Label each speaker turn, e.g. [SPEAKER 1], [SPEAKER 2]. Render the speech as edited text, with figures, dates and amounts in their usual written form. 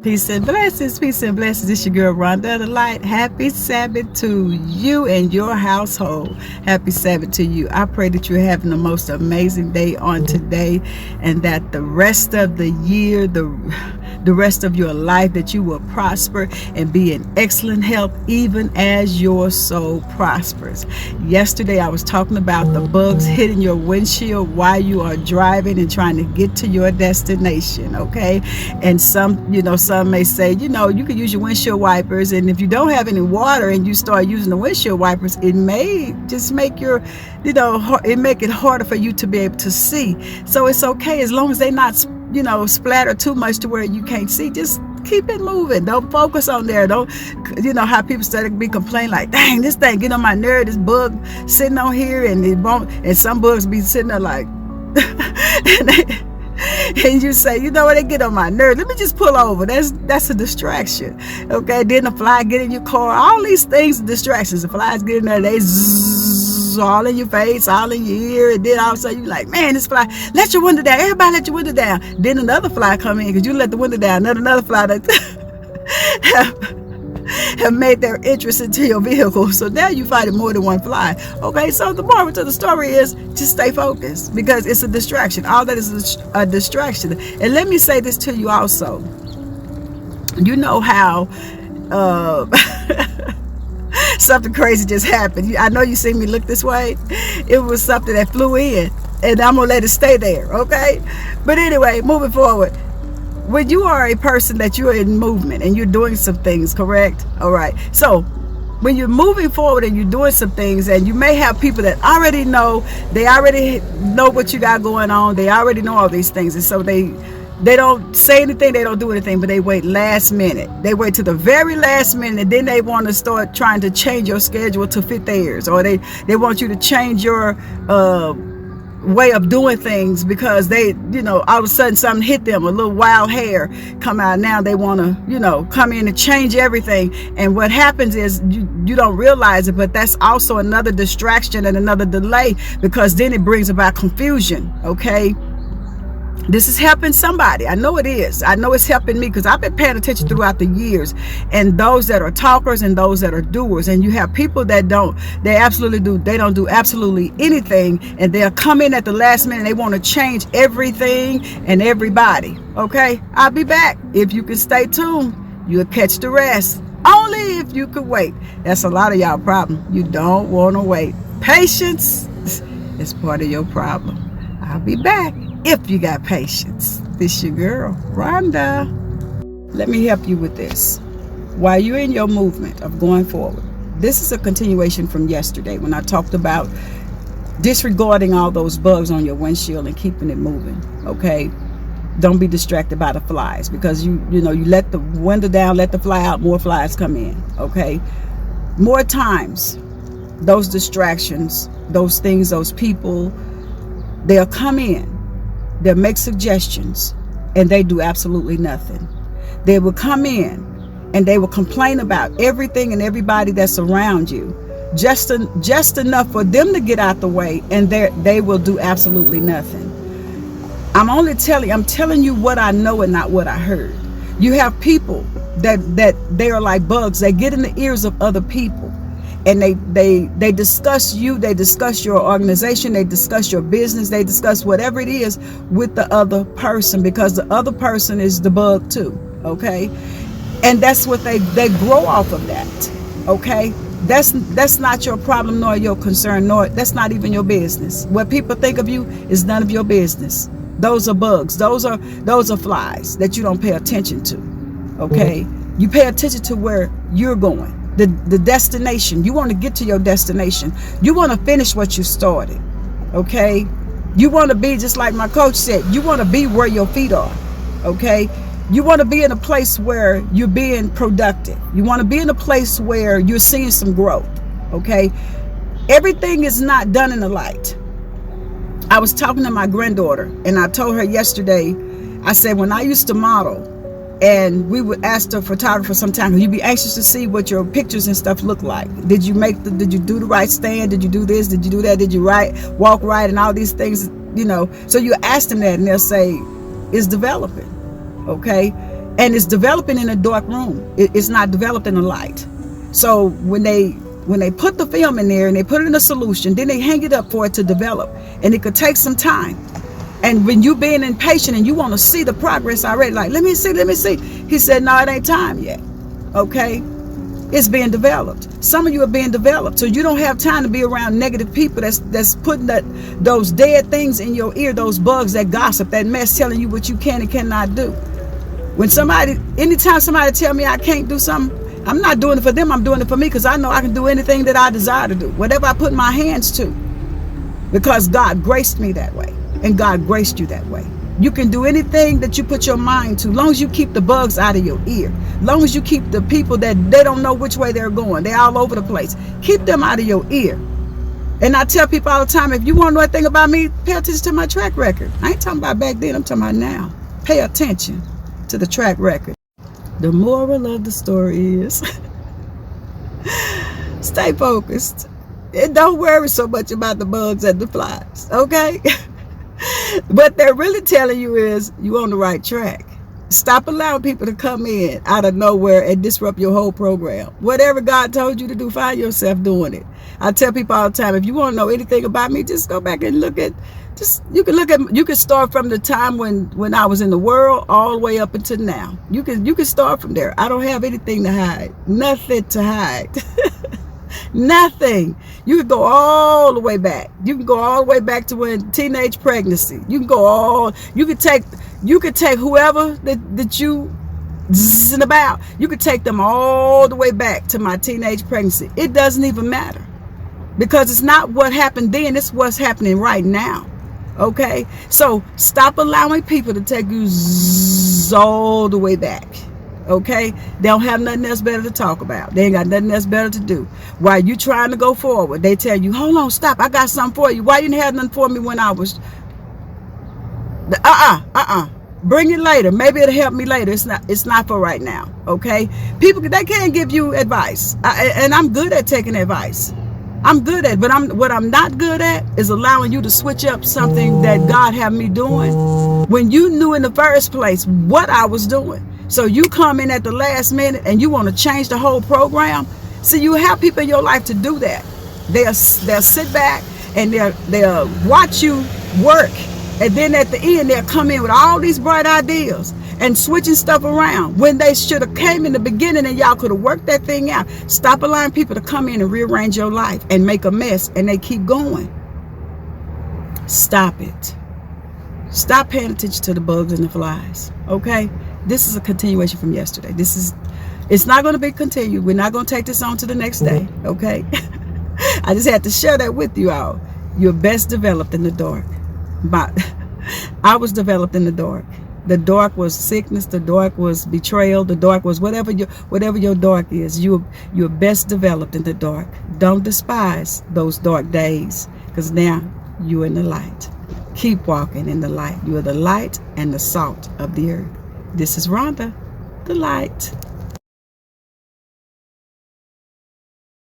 [SPEAKER 1] Peace and blessings, peace and blessings. It's your girl Rhonda the Light. Happy Sabbath to you and your household. Happy Sabbath to you. I pray that you're having the most amazing day on today, and that the rest of the year, the rest of your life, that you will prosper and be in excellent health, even as your soul prospers. Yesterday I was talking about the bugs hitting your windshield while you are driving and trying to get to your destination. Okay, and some may say, you can use your windshield wipers, and if you don't have any water and you start using the windshield wipers, it may just make make it harder for you to be able to see. So it's okay, as long as they not splatter too much to where you can't see. Just keep it moving. Don't focus on there. Don't, how people start to be complaining like, dang, this thing get on my nerve, this bug sitting on here, and it won't, and some bugs be sitting there like and you say, they get on my nerves. Let me just pull over. That's a distraction. Okay, then the fly get in your car. All these things are distractions. The flies get in there, they zzz, all in your face, all in your ear, and then all of a sudden you're like, man, this fly, let your window down. Everybody let your window down. Then another fly come in because you let the window down. Another fly that have made their entrance into your vehicle. So now you fighting more than one fly. Okay, so the moral to the story is just stay focused, because it's a distraction. All that is a distraction. And let me say this to you also. You know how something crazy just happened. I know you see me look this way. It was something that flew in, and I'm gonna let it stay there. Okay, but anyway, moving forward. When you are a person that you're in movement and you're doing some things, correct? All right. So when you're moving forward and you're doing some things, and you may have people that already know what you got going on. They already know all these things. And so they don't say anything. They don't do anything, but they wait last minute. They wait to the very last minute, and then they want to start trying to change your schedule to fit theirs, or they want you to change your way of doing things because they, all of a sudden something hit them, a little wild hair come out. Now they want to, come in and change everything. And what happens is you don't realize it, but that's also another distraction and another delay, because then it brings about confusion. Okay. This is helping somebody. I know it is. I know it's helping me, because I've been paying attention throughout the years, and those that are talkers and those that are doers. And you have people that don't do absolutely anything, and they'll come in at the last minute. They want to change everything and everybody. Okay, I'll be back. If you can stay tuned, you'll catch the rest. Only if you could wait. That's a lot of y'all problem. You don't want to wait. Patience is part of your problem. I'll be back if you got patience. This your girl, Rhonda. Let me help you with this. While you're in your movement of going forward, this is a continuation from yesterday when I talked about disregarding all those bugs on your windshield and keeping it moving. Okay, don't be distracted by the flies, because you let the window down, let the fly out, more flies come in. Okay, more times those distractions, those things, those people, they'll come in. They'll make suggestions, and they do absolutely nothing. They will come in and they will complain about everything and everybody that's around you, just enough for them to get out the way, and they will do absolutely nothing. I'm telling you what I know and not what I heard. You have people that they are like bugs. They get in the ears of other people, and they discuss you, they discuss your organization, they discuss your business, they discuss whatever it is with the other person, because the other person is the bug too. Okay, and that's what they grow off of that. Okay, that's not your problem nor your concern, nor that's not even your business. What people think of you is none of your business. Those are bugs. Those are flies that you don't pay attention to. Okay, you pay attention to where you're going. The destination. You want to get to your destination. You want to finish what you started. Okay, you want to be, just like my coach said, you want to be where your feet are. Okay, you want to be in a place where you're being productive. You want to be in a place where you're seeing some growth. Okay, everything is not done in the light. I was talking to my granddaughter, and I told her yesterday, I said, when I used to model, and we would ask the photographer sometimes, you'd be anxious to see what your pictures and stuff look like. Did you do the right stand? Did you do this? Did you do that? Did you walk right? And all these things, So you ask them that, and they'll say, it's developing. Okay. And it's developing in a dark room. It's not developed in the light. So when they put the film in there and they put it in a solution, then they hang it up for it to develop. And it could take some time. And when you being impatient and you want to see the progress already, like, let me see. He said, no, it ain't time yet. Okay? It's being developed. Some of you are being developed. So you don't have time to be around negative people that's putting those dead things in your ear, those bugs, that gossip, that mess, telling you what you can and cannot do. Anytime somebody tell me I can't do something, I'm not doing it for them. I'm doing it for me, because I know I can do anything that I desire to do. Whatever I put my hands to. Because God graced me that way. And God graced you that way. You can do anything that you put your mind to, long as you keep the bugs out of your ear. Long as you keep the people that they don't know which way they're going. They're all over the place. Keep them out of your ear. And I tell people all the time, if you want to know anything about me, pay attention to my track record. I ain't talking about back then. I'm talking about now. Pay attention to the track record. The moral of the story is stay focused. And don't worry so much about the bugs and the flies. Okay? What they're really telling you is you're on the right track. Stop allowing people to come in out of nowhere and disrupt your whole program. Whatever God told you to do, find yourself doing it. I tell people all the time, if you want to know anything about me, just go back and look at, you can start from the time when I was in the world all the way up until now. You can start from there. I don't have anything to hide. Nothing to hide. Nothing. You can go all the way back. You can go all the way back to when teenage pregnancy. You can take whoever that you zzing about. You could take them all the way back to my teenage pregnancy. It doesn't even matter, because it's not what happened then, it's what's happening right now. Okay? So stop allowing people to take you all the way back. Okay? They don't have nothing else better to talk about. They ain't got nothing else better to do. While you trying to go forward, they tell you, hold on, stop, I got something for you. Why you didn't have nothing for me when I was... Bring it later. Maybe it'll help me later. It's not for right now. Okay? People, they can't give you advice. And I'm good at taking advice. I'm good at, but what I'm not good at is allowing you to switch up something that God had me doing when you knew in the first place what I was doing. So you come in at the last minute and you want to change the whole program. See, you have people in your life to do that. They'll sit back and they'll watch you work. And then at the end, they'll come in with all these bright ideas and switching stuff around when they should have came in the beginning and y'all could have worked that thing out. Stop allowing people to come in and rearrange your life and make a mess, and they keep going. Stop it. Stop paying attention to the bugs and the flies. Okay? This is a continuation from yesterday. It's not going to be continued. We're not going to take this on to the next day. Okay? I just had to share that with you all. You're best developed in the dark. But I was developed in the dark. The dark was sickness. The dark was betrayal. The dark was whatever your dark is. You're best developed in the dark. Don't despise those dark days, because now you're in the light. Keep walking in the light. You are the light and the salt of the earth. This is Rhonda, the light.